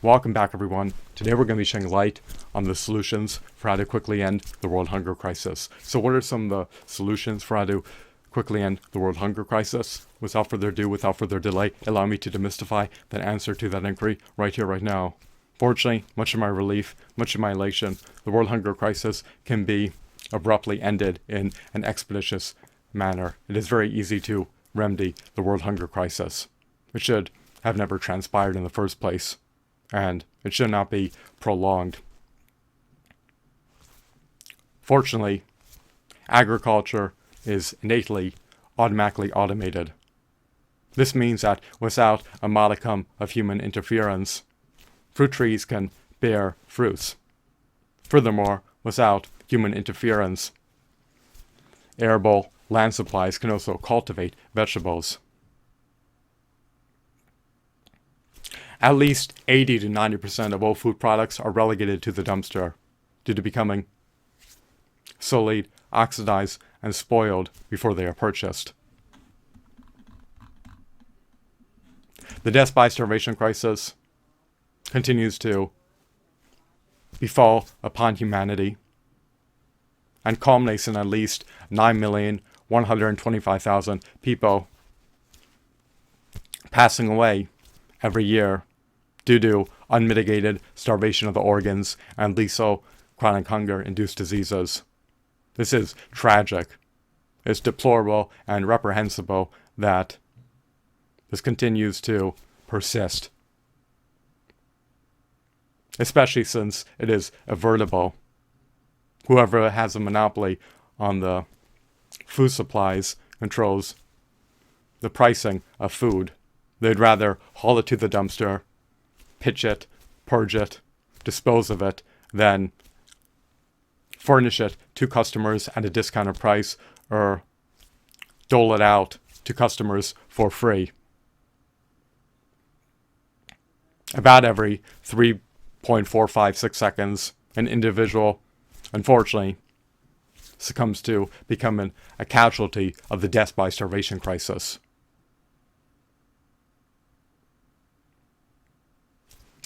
Welcome back, everyone. Today we're going to be shedding light on the solutions for how to quickly end the world hunger crisis. So what are some of the solutions for how to quickly end the world hunger crisis? Without further ado, without further delay, allow me to demystify that answer to that inquiry right here, right now. Fortunately, much of my relief, much of my elation, the world hunger crisis can be abruptly ended in an expeditious manner. It is very easy to remedy the world hunger crisis. It should have never transpired in the first place, and it should not be prolonged. Fortunately, agriculture is innately, automatically automated. This means that without a modicum of human interference, fruit trees can bear fruits. Furthermore, without human interference, arable land supplies can also cultivate vegetables. At least 80 to 90% of all food products are relegated to the dumpster due to becoming sullied, oxidized, and spoiled before they are purchased. The death by starvation crisis continues to befall upon humanity and culminates in at least 9,125,000 people passing away every year due to unmitigated starvation of the organs and lethal chronic hunger-induced diseases. This is tragic. It's deplorable and reprehensible that this continues to persist, especially since it is avertible. Whoever has a monopoly on the food supplies controls the pricing of food. They'd rather haul it to the dumpster, pitch it, purge it, dispose of it, than furnish it to customers at a discounted price or dole it out to customers for free. About every 3.456 seconds, an individual, unfortunately, succumbs to becoming a casualty of the death by starvation crisis.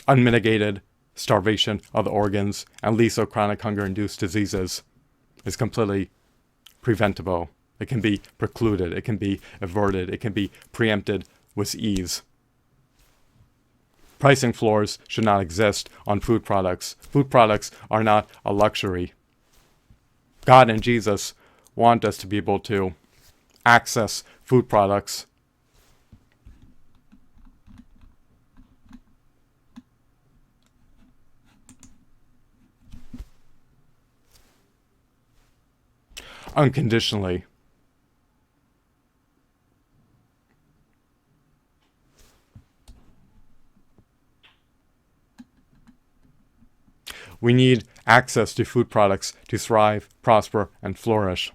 Unmitigated starvation of the organs and lethal chronic hunger-induced diseases is completely preventable. It can be precluded, it can be averted, it can be preempted with ease. Pricing floors should not exist on food products. Food products are not a luxury. God and Jesus want us to be able to access food products unconditionally. We need access to food products to thrive, prosper, and flourish.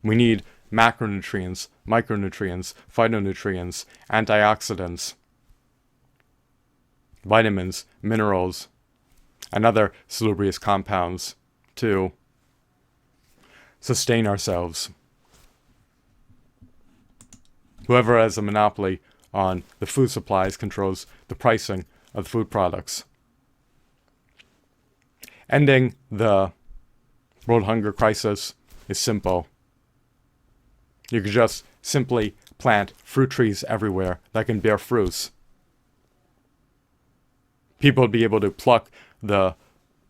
We need macronutrients, micronutrients, phytonutrients, antioxidants, vitamins, minerals, and other salubrious compounds to sustain ourselves. Whoever has a monopoly on the food supplies controls the pricing of food products. Ending the world hunger crisis is simple. You could just simply plant fruit trees everywhere that can bear fruits. People would be able to pluck the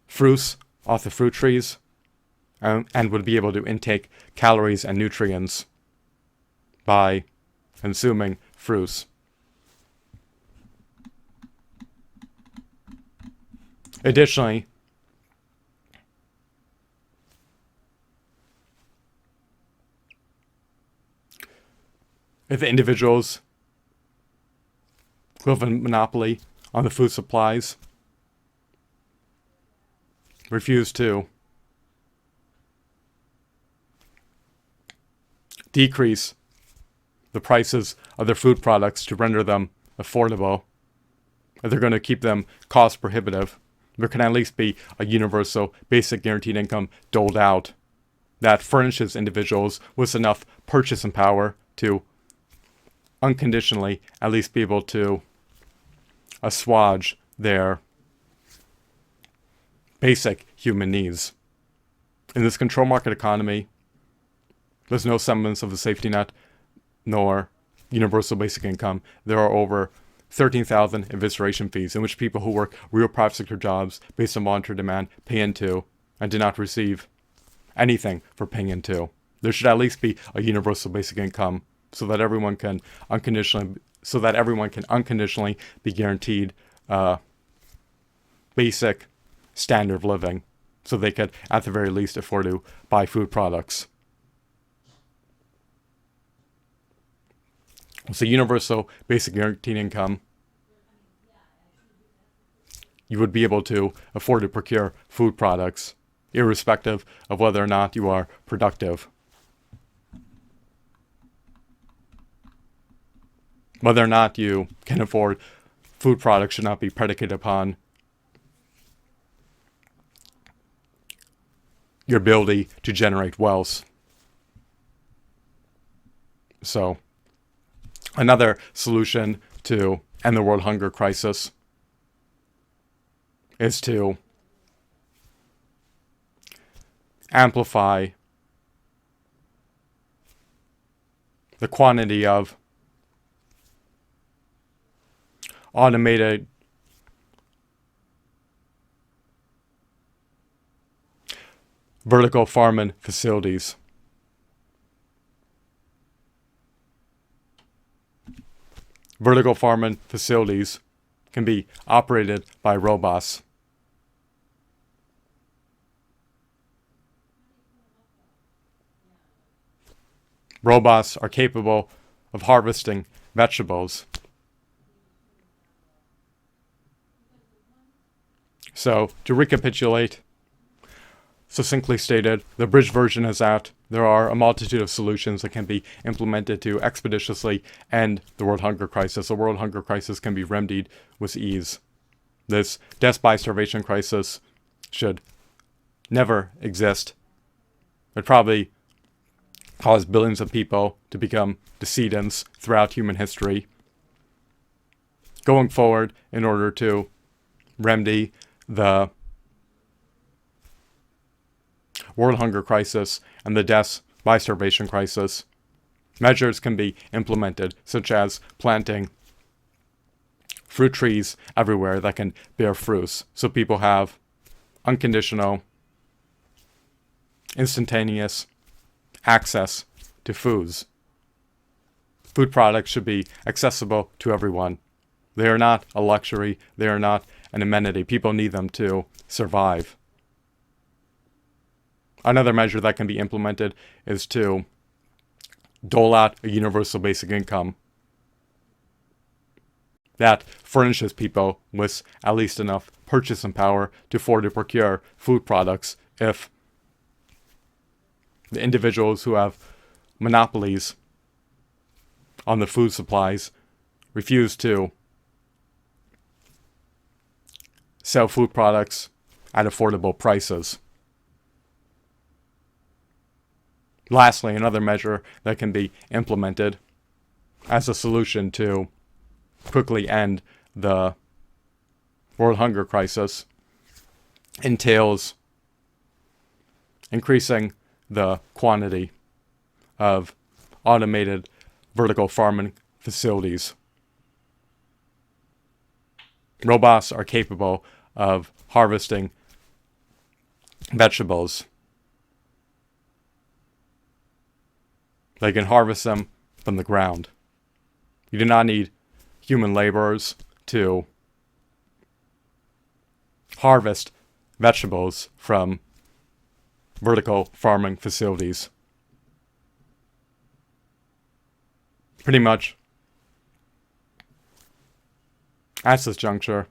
fruits off the fruit trees and would be able to intake calories and nutrients by consuming fruits. Additionally, if individuals who have a monopoly on the food supplies refuse to decrease the prices of their food products to render them affordable, if they're going to keep them cost prohibitive, there can at least be a universal basic guaranteed income doled out that furnishes individuals with enough purchasing power to unconditionally at least be able to assuage their basic human needs. In this control market economy, there's no semblance of a safety net nor universal basic income. There are over 13,000 evisceration fees in which people who work real private sector jobs based on voluntary demand pay into and do not receive anything for paying into. There should at least be a universal basic income so that everyone can unconditionally be guaranteed basic standard of living, so they could at the very least afford to buy food products. So universal basic guaranteed income, you would be able to afford to procure food products irrespective of whether or not you are productive. Whether or not you can afford food products should not be predicated upon your ability to generate wealth. So, another solution to end the world hunger crisis is to amplify the quantity of automated vertical farming facilities. Vertical farming facilities can be operated by robots. Robots are capable of harvesting vegetables. So, to recapitulate, succinctly stated, the bridge version is that there are a multitude of solutions that can be implemented to expeditiously end the world hunger crisis. The world hunger crisis can be remedied with ease. This death by starvation crisis should never exist. It probably caused billions of people to become decedents throughout human history. Going forward, in order to remedy the world hunger crisis and the deaths by starvation crisis, measures can be implemented, such as planting fruit trees everywhere that can bear fruits, so people have unconditional, instantaneous access to foods. Food products should be accessible to everyone. They are not a luxury, they are not an amenity. People need them to survive. Another measure that can be implemented is to dole out a universal basic income that furnishes people with at least enough purchasing power to afford to procure food products if the individuals who have monopolies on the food supplies refuse to sell food products at affordable prices. Lastly, another measure that can be implemented as a solution to quickly end the world hunger crisis entails increasing the quantity of automated vertical farming facilities. Robots are capable of harvesting vegetables. They can harvest them from the ground. You do not need human laborers to harvest vegetables from vertical farming facilities. Pretty much, at this juncture,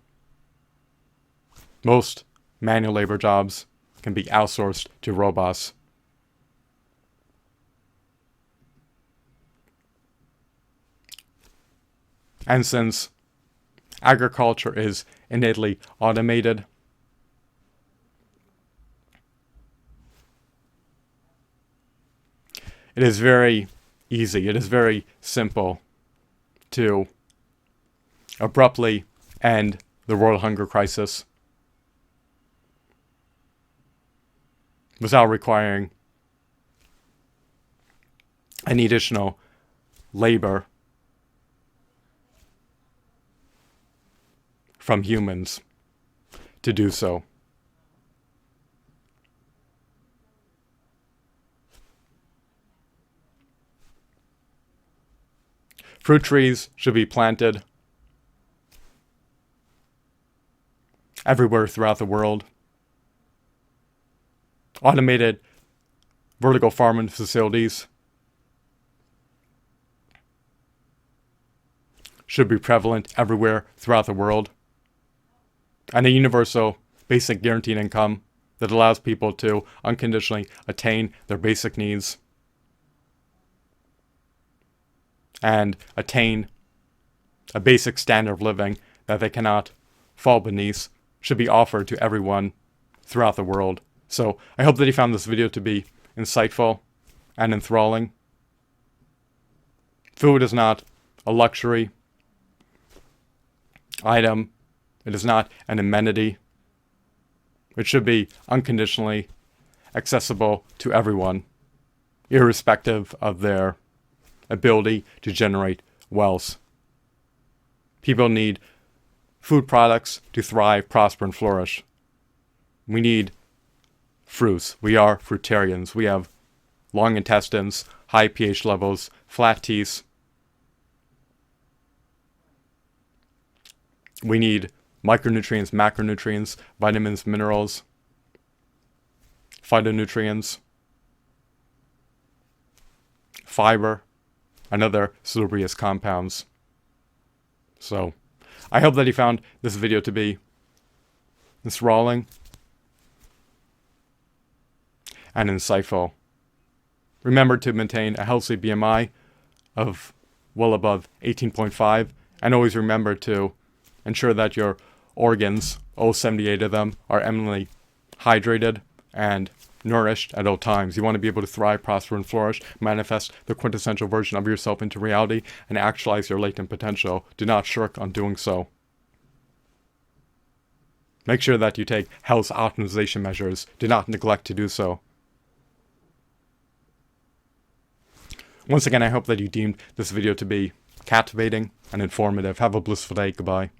most manual labor jobs can be outsourced to robots. And since agriculture is innately automated, it is very easy, it is very simple to abruptly end the world hunger crisis without requiring any additional labor from humans to do so. Fruit trees should be planted everywhere throughout the world. Automated vertical farming facilities should be prevalent everywhere throughout the world. And a universal basic guaranteed income that allows people to unconditionally attain their basic needs and attain a basic standard of living that they cannot fall beneath should be offered to everyone throughout the world. So I hope that you found this video to be insightful and enthralling. Food is not a luxury item. It is not an amenity. It should be unconditionally accessible to everyone, irrespective of their ability to generate wealth. People need food products to thrive, prosper, and flourish. We need fruits. We are fruitarians. We have long intestines, high pH levels, flat teeth. We need micronutrients, macronutrients, vitamins, minerals, phytonutrients, fiber, and other salubrious compounds. So, I hope that you found this video to be enthralling and insightful. Remember to maintain a healthy BMI of well above 18.5, and always remember to ensure that your organs, all 78 of them, are eminently hydrated and nourished at all times. You want to be able to thrive, prosper, and flourish, manifest the quintessential version of yourself into reality, and actualize your latent potential. Do not shirk on doing so. Make sure that you take health optimization measures. Do not neglect to do so. Once again, I hope that you deemed this video to be captivating and informative. Have a blissful day. Goodbye.